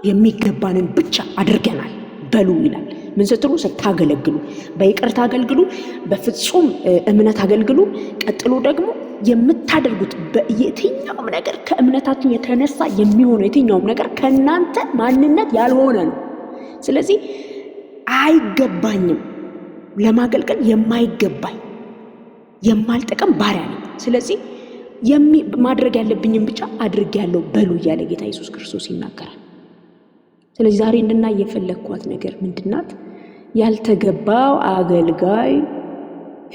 የሚገባንን ብቻ አድርገናል በሉ ይላል። ምን ስትሉ? ስታገለግሉ በይቅርታ አገልግሉ፣ በፍጹም እምነት አገልግሉ። ቀጥሎ ደግሞ የምታደርጉት በየትኛውም ነገር ከእምነታችሁ የተነሳ የሚሆነው የትኛውም ነገር ከእናንተ ማንነት ያልሆነ ነው። ስለዚህ አይገባኝም ለማገልገል የማይገባኝ የማልጠቀም ባሪያ ነኝ። ስለዚህ ማድረግ ያለብኝም ብቻ አድርጌያለሁ በሉ እያለ ጌታ ኢየሱስ ክርስቶስ ይናገራል። ስለዚህ ዛሬ እንድናይ የፈለግኳት ነገር ምንድናት? ያልተገባው አገልጋይ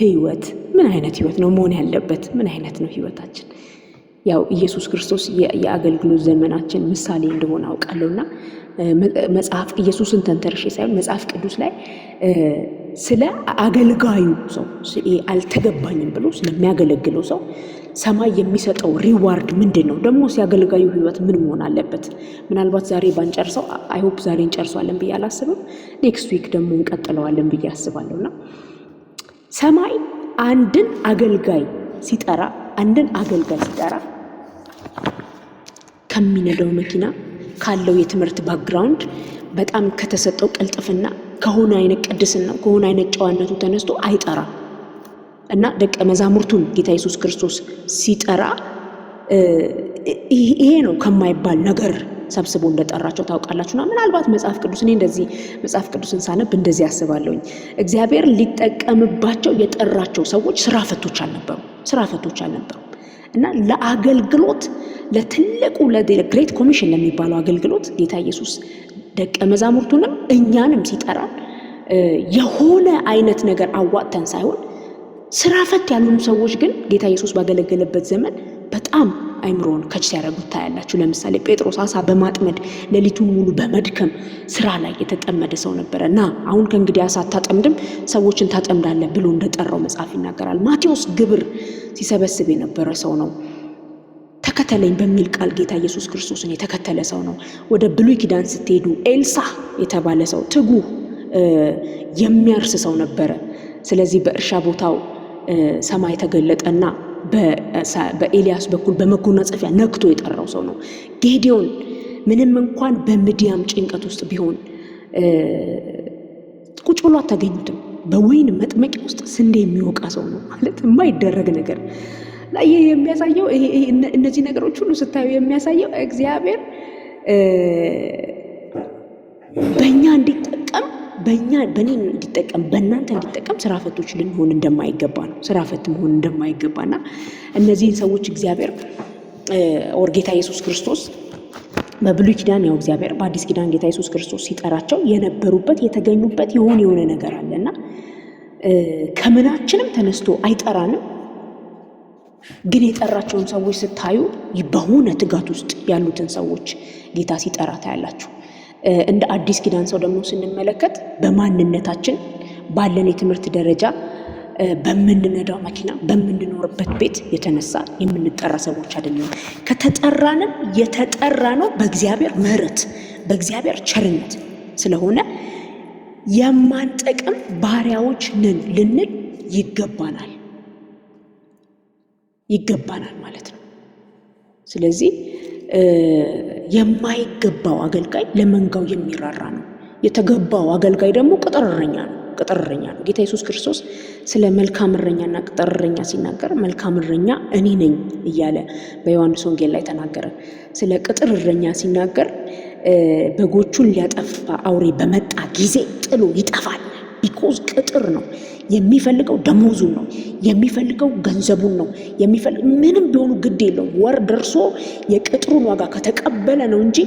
ህይወት ምን አይነት ህይወት ነው መሆን ያለበት? ምን አይነት ነው ህይወታችን? ያው ኢየሱስ ክርስቶስ የአገልግሎት ዘመናችን ምሳሌ እንደሆነ አውቃለሁና መጽሐፍ ኢየሱስን ተንተርሼ ሳይሆን መጽሐፍ ቅዱስ ላይ ስለ አገልጋዩ ሰው አልተገባኝም ብሎ ስለሚያገለግለው ሰው ሰማይ የሚሰጠው ሪዋርድ ምንድነው? ደግሞ ሲያገልጋዩ ህይወት ምን መሆን አለበት? ምናልባት ዛሬ ባንጨርሰው አይሆፕ ዛሬ እንጨርሰዋለን ብዬ አላስብም። ኔክስት ዊክ ደግሞ እንቀጥለዋለን ብዬ አስባለሁና ሰማይ አንድን አገልጋይ ሲጠራ ከሚነዳው መኪና ካለው የትምህርት ባክግራውንድ በጣም ከተሰጠው ቅልጥፍና ከሆነ አይነት ቅድስና ከሆነ አይነት ጨዋነቱ ተነስቶ አይጠራም። እና ደቀ መዛሙርቱን ጌታ ኢየሱስ ክርስቶስ ሲጠራ ይሄ ነው ከማይባል ነገር ሰብስቦ እንደጠራቸው ታውቃላችሁና ምናልባት መጽሐፍ ቅዱስ እኔ እንደዚህ መጽሐፍ ቅዱስን ሳነብ እንደዚህ ያስባለሁኝ። እግዚአብሔር ሊጠቀምባቸው የጠራቸው ሰዎች ስራ ፈቶች አልነበሩም። እና ለአገልግሎት ለትልቁ ለግሬት ኮሚሽን ለሚባለው አገልግሎት ጌታ ኢየሱስ ደቀ መዛሙርቱንም እኛንም ሲጠራ የሆነ አይነት ነገር አዋጥተን ሳይሆን ስራ ፈት ያሉን ሰዎች ግን ጌታ ኢየሱስ ባገለገለበት ዘመን በጣም አይምሮን ከች ሲያደርጉት ታያላችሁ። ለምሳሌ ጴጥሮስ አሳ በማጥመድ ሌሊቱን ሙሉ በመድከም ስራ ላይ የተጠመደ ሰው ነበረና አሁን ከእንግዲህ አሳ አታጠምድም ሰዎችን ታጠምዳለህ ብሎ እንደጠራው መጽሐፍ ይናገራል። ማቴዎስ ግብር ሲሰበስብ የነበረ ሰው ነው። ተከተለኝ በሚል ቃል ጌታ ኢየሱስ ክርስቶስን የተከተለ ሰው ነው። ወደ ብሉይ ኪዳን ስትሄዱ ኤልሳ የተባለ ሰው ትጉህ የሚያርስ ሰው ነበረ። ስለዚህ በእርሻ ቦታው ሰማይ ተገለጠና በኤልያስ በኩል በመጎናጸፊያ ነክቶ የጠራው ሰው ነው። ጌዲዮን ምንም እንኳን በምድያም ጭንቀት ውስጥ ቢሆን ቁጭ ብሎ አታገኙትም። በወይን መጥመቂያ ውስጥ ስንዴ የሚወቃ ሰው ነው። ማለት የማይደረግ ነገር ላይ የሚያሳየው እነዚህ ነገሮች ሁሉ ስታዩ የሚያሳየው እግዚአብሔር በእኛ እንዲጠቀም በእኔ እንዲጠቀም በእናንተ እንዲጠቀም ስራ ፈቶች ልንሆን እንደማይገባ ነው። ስራ ፈት መሆን እንደማይገባና እነዚህን ሰዎች እግዚአብሔር ጌታ ኢየሱስ ክርስቶስ በብሉይ ኪዳን ያው እግዚአብሔር በአዲስ ኪዳን ጌታ ኢየሱስ ክርስቶስ ሲጠራቸው የነበሩበት የተገኙበት የሆነ ነገር አለና ከምናችንም ተነስቶ አይጠራንም። ግን የጠራቸውን ሰዎች ስታዩ በሆነ ትጋት ውስጥ ያሉትን ሰዎች ጌታ ሲጠራ ታያላችሁ። እንደ አዲስ ኪዳን ሰው ደግሞ ስንመለከት በማንነታችን ባለን የትምህርት ደረጃ በምንነዳው መኪና በምንኖርበት ቤት የተነሳ የምንጠራ ሰዎች አይደለም። ከተጠራንም የተጠራነው በእግዚአብሔር ምሕረት በእግዚአብሔር ቸርነት ስለሆነ የማንጠቅም ባሪያዎች ነን ልንል ይገባናል ማለት ነው። ስለዚህ የማይገባው አገልጋይ ለመንጋው የሚራራ ነው። የተገባው አገልጋይ ደግሞ ቅጥር እረኛ ነው። ጌታ ኢየሱስ ክርስቶስ ስለ መልካም እረኛና ቅጥር እረኛ ሲናገር መልካም እረኛ እኔ ነኝ እያለ በዮሐንስ ወንጌል ላይ ተናገረ። ስለ ቅጥር እረኛ ሲናገር በጎቹን ሊያጠፋ አውሬ በመጣ ጊዜ ጥሎ ይጠፋል። ቢኮዝ ቅጥር ነው የሚፈልገው፣ ደሞዙን ነው የሚፈልገው፣ ገንዘቡን ነው የሚፈልገው። ምንም ቢሆኑ ግድ የለውም። ወር ደርሶ የቅጥሩን ዋጋ ከተቀበለ ነው እንጂ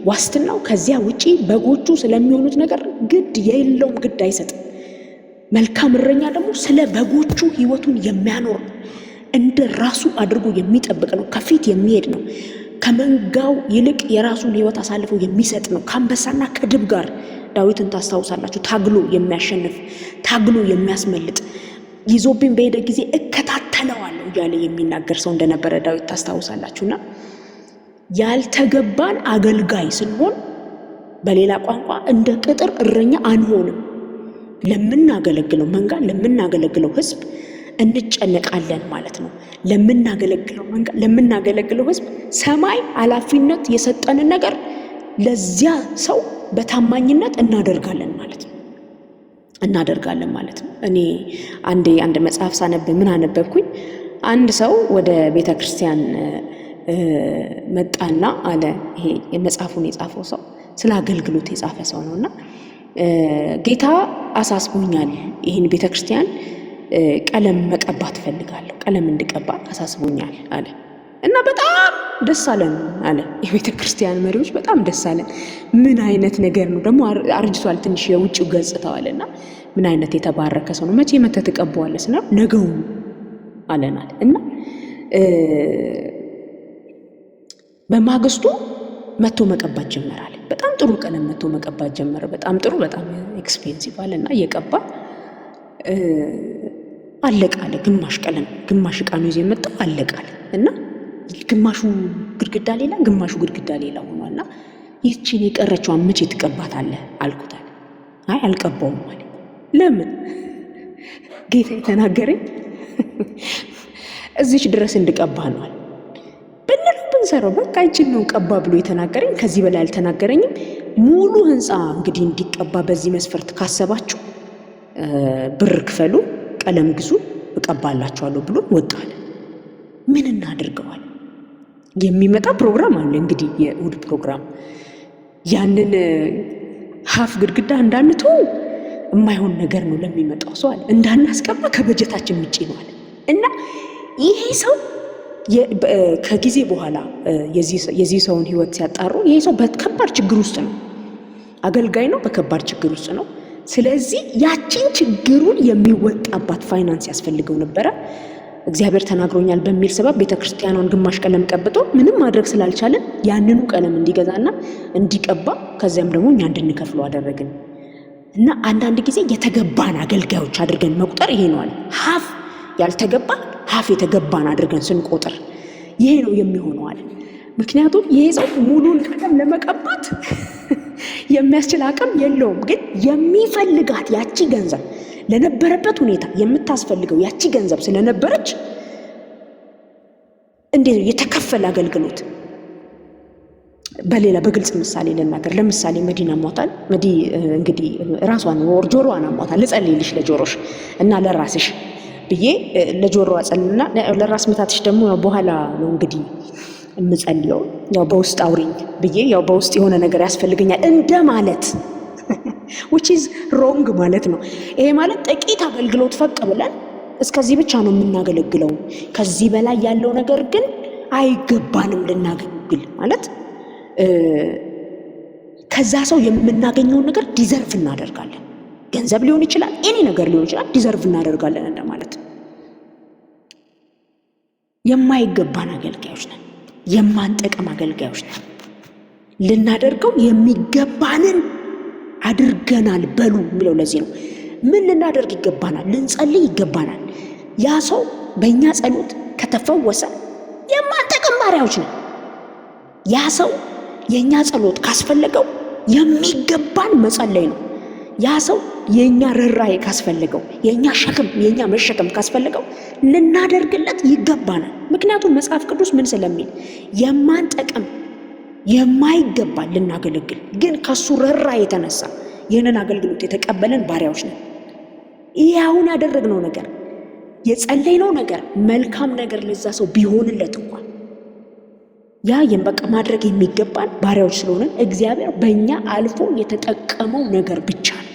ዋስትናው ከዚያ ውጪ በጎቹ ስለሚሆኑት ነገር ግድ የለውም፣ ግድ አይሰጥም። መልካም እረኛ ደግሞ ስለ በጎቹ ህይወቱን የሚያኖር እንደ ራሱ አድርጎ የሚጠብቅ ነው። ከፊት የሚሄድ ነው። ከመንጋው ይልቅ የራሱን ህይወት አሳልፎ የሚሰጥ ነው። ከአንበሳና ከድብ ጋር ዳዊትን ታስታውሳላችሁ። ታግሎ የሚያሸንፍ ታግሎ የሚያስመልጥ ይዞብኝ በሄደ ጊዜ እከታተለዋለሁ እያለ የሚናገር ሰው እንደነበረ ዳዊት ታስታውሳላችሁና ያልተገባን አገልጋይ ስንሆን በሌላ ቋንቋ እንደ ቅጥር እረኛ አንሆንም። ለምናገለግለው መንጋ ለምናገለግለው ህዝብ እንጨነቃለን ማለት ነው። ለምናገለግለው መንጋ ለምናገለግለው ህዝብ ሰማይ ኃላፊነት የሰጠንን ነገር ለዚያ ሰው በታማኝነት እናደርጋለን ማለት ነው። እኔ አንድ መጽሐፍ ሳነብ ምን አነበብኩኝ? አንድ ሰው ወደ ቤተ ክርስቲያን መጣና አለ። ይሄ የመጽሐፉን የጻፈው ሰው ስለ አገልግሎት የጻፈ ሰው ነውና ጌታ አሳስቦኛል፣ ይህን ቤተ ክርስቲያን ቀለም መቀባት ፈልጋለሁ፣ ቀለም እንድቀባ አሳስቦኛል አለ። እና በጣም ደስ አለን አለ። የቤተ ክርስቲያን መሪዎች በጣም ደስ አለን። ምን አይነት ነገር ነው ደግሞ? አርጅቷል ትንሽ የውጭው ገጽታው አለና ምን አይነት የተባረከ ሰው ነው፣ መቼ መተህ ትቀባዋለህ ስንለው ነገው አለናል። እና በማግስቱ መቶ መቀባት ጀመራል። በጣም ጥሩ ቀለም መቶ መቀባት ጀመረ። በጣም ጥሩ፣ በጣም ኤክስፔንሲቭ አለና እየቀባ አለቃለ። ግማሽ ቀለም ግማሽ ዕቃ ነው ይዞ የመጣው አለቃለ። እና ግማሹ ግድግዳ ሌላ ግማሹ ግድግዳ ሌላ ሆኗልና ይህችን የቀረችዋን መቼ ትቀባታለህ አልኩት። አይ አልቀባውም አለ። ለምን? ጌታ የተናገረኝ እዚች ድረስ እንድቀባ ነው አለ። ብንለው ብንሰራው በቃ ይችን ነው ቀባ ብሎ የተናገረኝ፣ ከዚህ በላይ አልተናገረኝም። ሙሉ ህንፃ እንግዲህ እንዲቀባ በዚህ መስፈርት ካሰባችሁ ብር ክፈሉ፣ ቀለም ግዙ፣ እቀባላችኋለሁ ብሎ ወጣለ። ምን እናድርገዋል? የሚመጣ ፕሮግራም አለ እንግዲህ የእሑድ ፕሮግራም። ያንን ሀፍ ግድግዳ እንዳንቶ የማይሆን ነገር ነው ለሚመጣው ሰው አለ። እንዳናስቀባ ከበጀታችን ውጪ ነው አለ። እና ይሄ ሰው ከጊዜ በኋላ የዚህ ሰውን ህይወት ሲያጣሩ ይሄ ሰው በከባድ ችግር ውስጥ ነው፣ አገልጋይ ነው፣ በከባድ ችግር ውስጥ ነው። ስለዚህ ያቺን ችግሩን የሚወጣባት ፋይናንስ ያስፈልገው ነበረ። እግዚአብሔር ተናግሮኛል በሚል ሰበብ ቤተክርስቲያኗን ግማሽ ቀለም ቀብቶ ምንም ማድረግ ስላልቻለን ያንኑ ቀለም እንዲገዛና እንዲቀባ ከዚያም ደግሞ እኛ እንድንከፍለው አደረግን። እና አንዳንድ ጊዜ የተገባን አገልጋዮች አድርገን መቁጠር ይሄ ነው አለ። ሀፍ ያልተገባ ሀፍ የተገባን አድርገን ስንቆጥር ይሄ ነው የሚሆነው አለ። ምክንያቱም ይሄ ሰው ሙሉን ቀለም ለመቀባት የሚያስችል አቅም የለውም። ግን የሚፈልጋት ያቺ ገንዘብ ለነበረበት ሁኔታ የምታስፈልገው ያቺ ገንዘብ ስለነበረች እንዴት ነው የተከፈለ አገልግሎት። በሌላ በግልጽ ምሳሌ ልናገር። ለምሳሌ መዲና ሟታል። መዲ እንግዲህ ራሷን ወር ጆሮዋን አሟታል። ልጸልይልሽ ለጆሮሽ እና ለራስሽ ብዬ ለጆሮዋ ጸልና ለራስ ምታትሽ ደግሞ በኋላ ነው እንግዲህ የምጸልየው። ያው በውስጥ አውሪኝ ብዬ ያው በውስጥ የሆነ ነገር ያስፈልገኛል እንደማለት which is wrong ማለት ነው። ይሄ ማለት ጥቂት አገልግሎት ፈቅ ብለን እስከዚህ ብቻ ነው የምናገለግለው፣ ከዚህ በላይ ያለው ነገር ግን አይገባንም ልናገለግል ማለት ከዛ ሰው የምናገኘውን ነገር ዲዘርቭ እናደርጋለን። ገንዘብ ሊሆን ይችላል፣ ኤኒ ነገር ሊሆን ይችላል፣ ዲዘርቭ እናደርጋለን እንደማለት ነው። የማይገባን አገልጋዮች ነን፣ የማንጠቅም አገልጋዮች ነን። ልናደርገው የሚገባንን አድርገናል በሉ የሚለው ለዚህ ነው። ምን ልናደርግ ይገባናል? ልንጸልይ ይገባናል። ያ ሰው በእኛ ጸሎት ከተፈወሰ የማንጠቅም ባሪያዎች ነን። ያ ሰው የእኛ ጸሎት ካስፈለገው የሚገባን መጸለይ ነው። ያ ሰው የእኛ ርኅራኄ ካስፈለገው፣ የእኛ ሸክም የእኛ መሸከም ካስፈለገው ልናደርግለት ይገባናል። ምክንያቱም መጽሐፍ ቅዱስ ምን ስለሚል የማንጠቅም የማይገባን ልናገለግል ግን ከሱ ርኅራኄ የተነሳ ይህንን አገልግሎት የተቀበለን ባሪያዎች ነን። ይህ አሁን ያደረግነው ነገር የጸለይነው ነገር መልካም ነገር ለዛ ሰው ቢሆንለት እንኳን ያ በቃ ማድረግ የሚገባን ባሪያዎች ስለሆነን እግዚአብሔር በእኛ አልፎ የተጠቀመው ነገር ብቻ ነው።